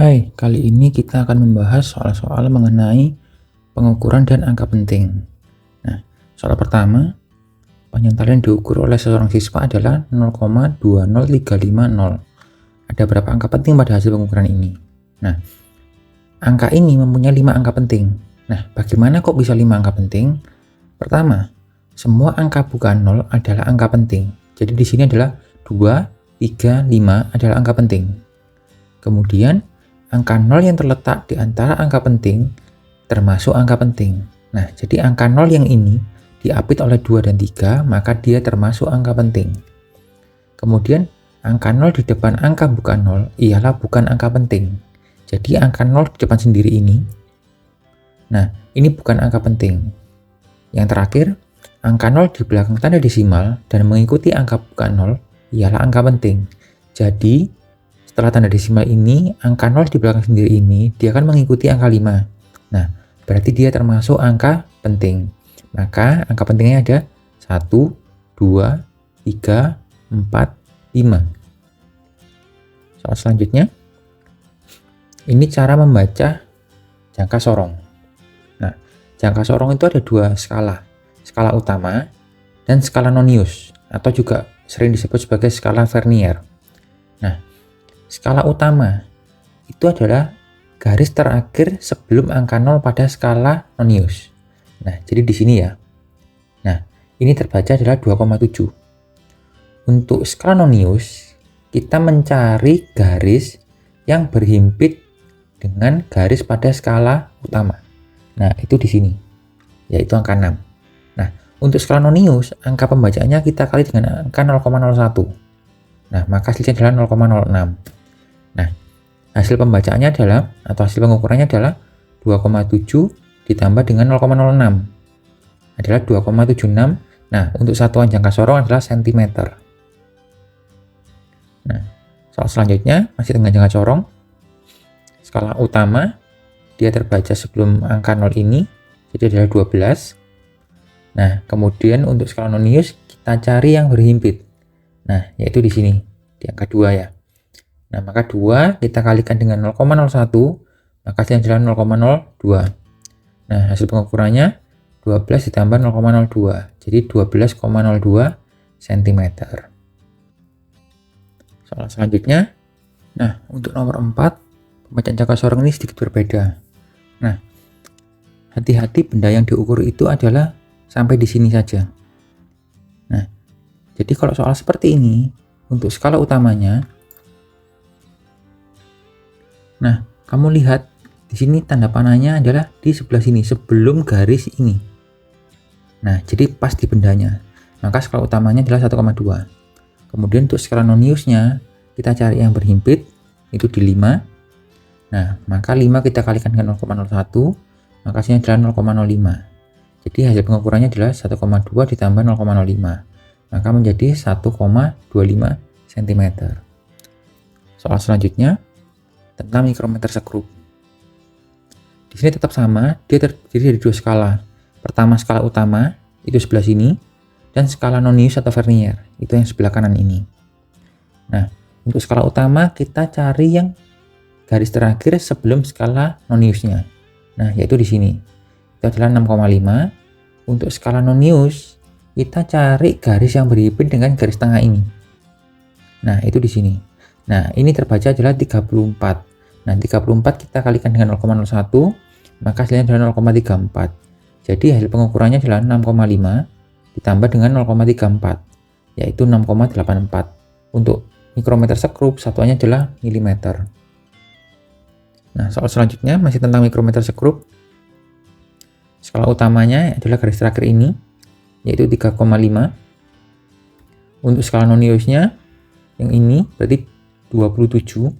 Hai, kali ini kita akan membahas soal-soal mengenai pengukuran dan angka penting. Nah, soal pertama, penyentuhan yang diukur oleh seorang siswa adalah 0,20350. Ada berapa angka penting pada hasil pengukuran ini? Nah, angka ini mempunyai 5 angka penting. Nah, bagaimana kok bisa 5 angka penting? Pertama, semua angka bukan 0 adalah angka penting. Jadi di sini adalah 2, 3, 5 adalah angka penting. Kemudian, angka 0 yang terletak di antara angka penting termasuk angka penting. Nah, jadi angka 0 yang ini diapit oleh 2 dan 3, maka dia termasuk angka penting. Kemudian, angka 0 di depan angka bukan 0 ialah bukan angka penting. Jadi, angka 0 di depan sendiri ini, nah, ini bukan angka penting. Yang terakhir, angka 0 di belakang tanda desimal dan mengikuti angka bukan 0 ialah angka penting. Jadi, setelah tanda desimal ini, angka 0 di belakang sendiri ini, dia akan mengikuti angka 5. Nah, berarti dia termasuk angka penting. Maka, angka pentingnya ada 1, 2, 3, 4, 5. Soal selanjutnya, ini cara membaca jangka sorong. Nah, jangka sorong itu ada dua skala. Skala utama dan skala nonius, atau juga sering disebut sebagai skala Vernier. Nah, skala utama itu adalah garis terakhir sebelum angka 0 pada skala nonius. Nah, jadi di sini ya. Nah, ini terbaca adalah 2,7. Untuk skala nonius, kita mencari garis yang berhimpit dengan garis pada skala utama. Nah, itu di sini, yaitu angka 6. Nah, untuk skala nonius, angka pembacaannya kita kali dengan angka 0,01. Nah, maka hasilnya adalah 0,06. Nah, hasil pembacaannya adalah, atau hasil pengukurannya adalah 2,7 ditambah dengan 0,06 adalah 2,76. Nah, untuk satuan jangka sorong adalah cm. Nah, soal selanjutnya masih dengan jangka sorong. Skala utama, dia terbaca sebelum angka 0 ini, jadi adalah 12. Nah, kemudian untuk skala nonius, kita cari yang berhimpit. Nah, yaitu di sini, di angka 2 ya. Nah, maka 2 kita kalikan dengan 0,01, maka hasilnya adalah 0,02. Nah, hasil pengukurannya 12 ditambah 0,02, jadi 12,02 cm. Soal selanjutnya, nah, untuk nomor 4, pembacaan jangka sorong ini sedikit berbeda. Nah, hati-hati benda yang diukur itu adalah sampai di sini saja. Nah, jadi kalau soal seperti ini, untuk skala utamanya, nah, kamu lihat di sini tanda panahnya adalah di sebelah sini, sebelum garis ini. Nah, jadi pas di bendanya. Maka skala utamanya adalah 1,2. Kemudian untuk skala noniusnya, kita cari yang berhimpit, itu di 5. Nah, maka 5 kita kalikan dengan 0,01, maka hasilnya adalah 0,05. Jadi hasil pengukurannya adalah 1,2 ditambah 0,05. Maka menjadi 1,25 cm. Soal selanjutnya, tentang mikrometer sekrup. Di sini tetap sama, dia terdiri dari dua skala. Pertama skala utama, itu sebelah sini, dan skala nonius atau Vernier, itu yang sebelah kanan ini. Nah, untuk skala utama kita cari yang garis terakhir sebelum skala noniusnya. Nah, yaitu di sini. Itu adalah 6,5. Untuk skala nonius, kita cari garis yang berhimpit dengan garis tengah ini. Nah, itu di sini. Nah, ini terbaca adalah 34. Nah, 34 kita kalikan dengan 0,01, maka hasilnya adalah 0,34. Jadi hasil pengukurannya adalah 6,5 ditambah dengan 0,34, yaitu 6,84. Untuk mikrometer sekrup, satuannya adalah milimeter. Nah, soal selanjutnya masih tentang mikrometer sekrup. Skala utamanya adalah garis terakhir ini, yaitu 3,5. Untuk skala noniusnya, yang ini berarti 27.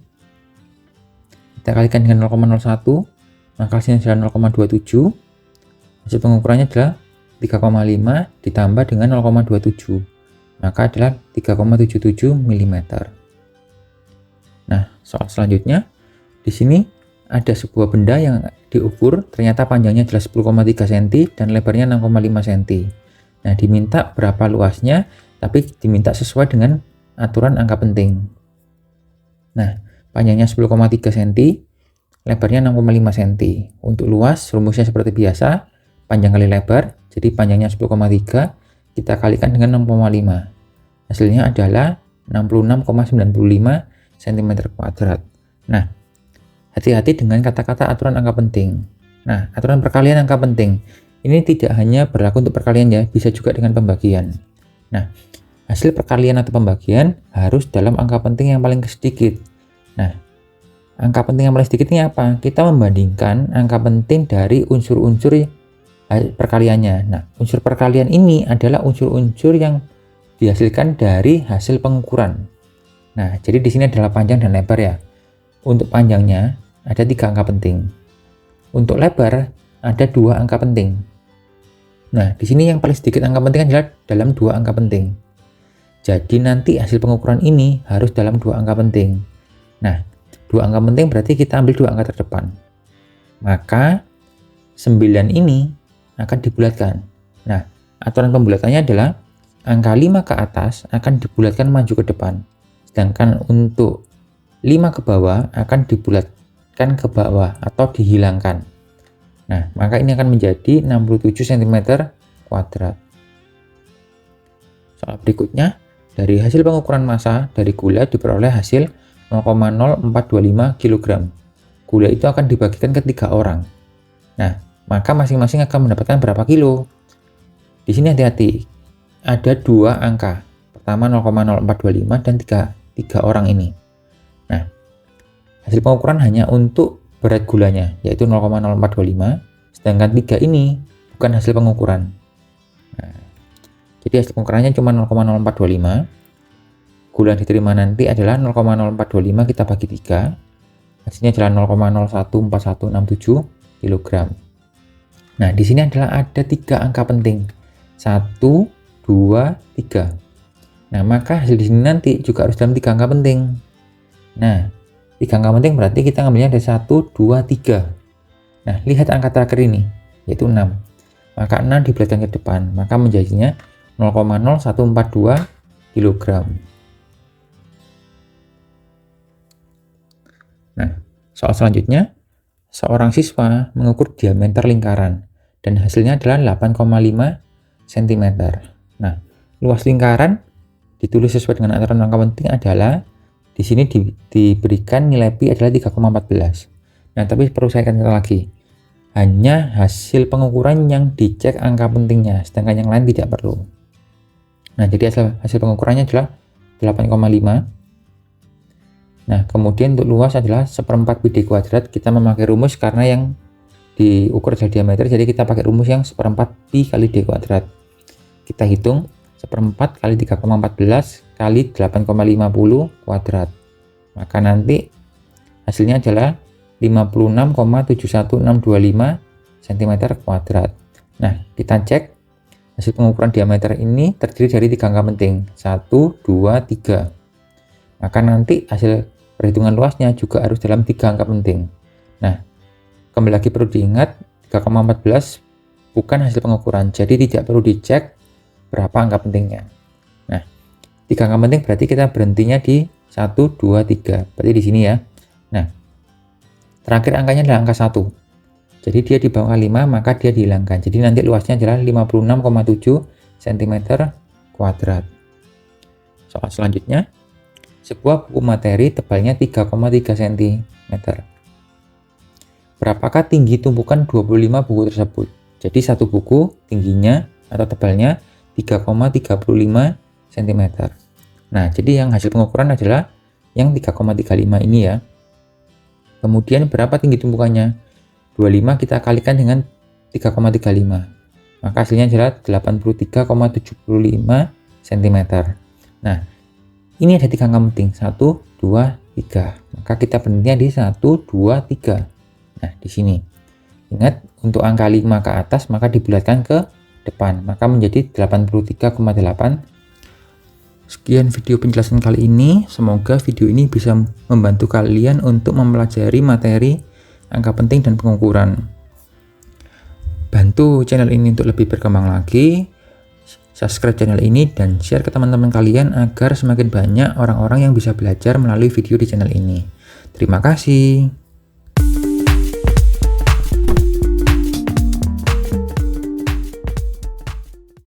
Kita kalikan dengan 0,01, maka hasilnya adalah 0,27. Hasil pengukurannya adalah 3,5 ditambah dengan 0,27, maka adalah 3,77 mm. Nah, soal selanjutnya, di sini ada sebuah benda yang diukur, ternyata panjangnya adalah 10,3 cm dan lebarnya 6,5 cm. Nah, diminta berapa luasnya, tapi diminta sesuai dengan aturan angka penting. Nah, panjangnya 10,3 cm, lebarnya 6,5 cm. Untuk luas, rumusnya seperti biasa, panjang kali lebar, jadi panjangnya 10,3, kita kalikan dengan 6,5. Hasilnya adalah 66,95 cm². Nah, hati-hati dengan kata-kata aturan angka penting. Nah, aturan perkalian angka penting ini tidak hanya berlaku untuk perkalian ya, bisa juga dengan pembagian. Nah, hasil perkalian atau pembagian harus dalam angka penting yang paling sedikit. Nah, angka penting yang paling sedikit ini apa? Kita membandingkan angka penting dari unsur-unsur perkaliannya. Nah, unsur perkalian ini adalah unsur-unsur yang dihasilkan dari hasil pengukuran. Nah, jadi di sini adalah panjang dan lebar ya. Untuk panjangnya ada 3 angka penting. Untuk lebar ada 2 angka penting. Nah, di sini yang paling sedikit angka penting adalah dalam 2 angka penting. Jadi nanti hasil pengukuran ini harus dalam 2 angka penting. Nah, 2 angka penting berarti kita ambil 2 angka terdepan. Maka 9 ini akan dibulatkan. Nah, aturan pembulatannya adalah angka 5 ke atas akan dibulatkan maju ke depan. Sedangkan untuk 5 ke bawah akan dibulatkan ke bawah atau dihilangkan. Nah, maka ini akan menjadi 67 cm². Soal berikutnya, dari hasil pengukuran massa dari gula diperoleh hasil 0,0425 kg. Gula itu akan dibagikan ke 3 orang. Nah, maka masing-masing akan mendapatkan berapa kilo? Di sini hati-hati, ada 2 angka. Pertama 0,0425 dan 3 orang ini. Nah, hasil pengukuran hanya untuk berat gulanya, yaitu 0,0425, sedangkan 3 ini bukan hasil pengukuran. Nah, jadi hasil pengukurannya cuma 0,0425. Gula yang diterima nanti adalah 0,0425 kita bagi 3. Hasilnya adalah 0,014167 kg. Nah, di sini adalah ada 3 angka penting. 1, 2, 3. Nah, maka hasil di sini nanti juga harus dalam 3 angka penting. Nah, 3 angka penting berarti kita ngambilnya dari 1, 2, 3. Nah, lihat angka terakhir ini, yaitu 6. Maka 6 dibulatkan ke depan, maka menjadinya 0,0142 kg. Nah, soal selanjutnya, seorang siswa mengukur diameter lingkaran dan hasilnya adalah 8,5 cm. Nah, luas lingkaran ditulis sesuai dengan aturan angka penting adalah di sini diberikan nilai pi adalah 3,14. Nah, tapi perlu saya katakan lagi, hanya hasil pengukuran yang dicek angka pentingnya, sedangkan yang lain tidak perlu. Nah, jadi hasil pengukurannya adalah 8,5. Nah, kemudian untuk luas adalah 1/4 pi d kuadrat. Kita memakai rumus karena yang diukur adalah diameter, jadi kita pakai rumus yang 1/4 pi kali d kuadrat. Kita hitung 1/4 kali 3,14 kali 8,50 kuadrat. Maka nanti hasilnya adalah 56,71625 cm². Nah, kita cek hasil pengukuran diameter ini terdiri dari 3 angka penting, 1, 2, 3. Maka nanti hasil perhitungan luasnya juga harus dalam 3 angka penting. Nah, kembali lagi perlu diingat 3,14 bukan hasil pengukuran, jadi tidak perlu dicek berapa angka pentingnya. Nah, 3 angka penting berarti kita berhentinya di 1, 2, 3. Berarti di sini ya. Nah, terakhir angkanya adalah angka 1. Jadi dia di bawah 5, maka dia dihilangkan. Jadi nanti luasnya adalah 56,7 cm². Soal selanjutnya, sebuah buku materi tebalnya 3,3 cm. Berapakah tinggi tumpukan 25 buku tersebut? Jadi satu buku tingginya atau tebalnya 3,35 cm. Nah, jadi yang hasil pengukuran adalah yang 3,35 ini ya. Kemudian berapa tinggi tumpukannya? 25 kita kalikan dengan 3,35. Maka hasilnya adalah 83,75 cm. Nah, ini ada 3 angka penting, 1, 2, 3. Maka kita berhentinya di 1, 2, 3. Nah, di sini. Ingat, untuk angka 5 ke atas maka dibulatkan ke depan, maka menjadi 83,8. Sekian video penjelasan kali ini. Semoga video ini bisa membantu kalian untuk mempelajari materi angka penting dan pengukuran. Bantu channel ini untuk lebih berkembang lagi. Subscribe channel ini dan share ke teman-teman kalian agar semakin banyak orang-orang yang bisa belajar melalui video di channel ini. Terima kasih.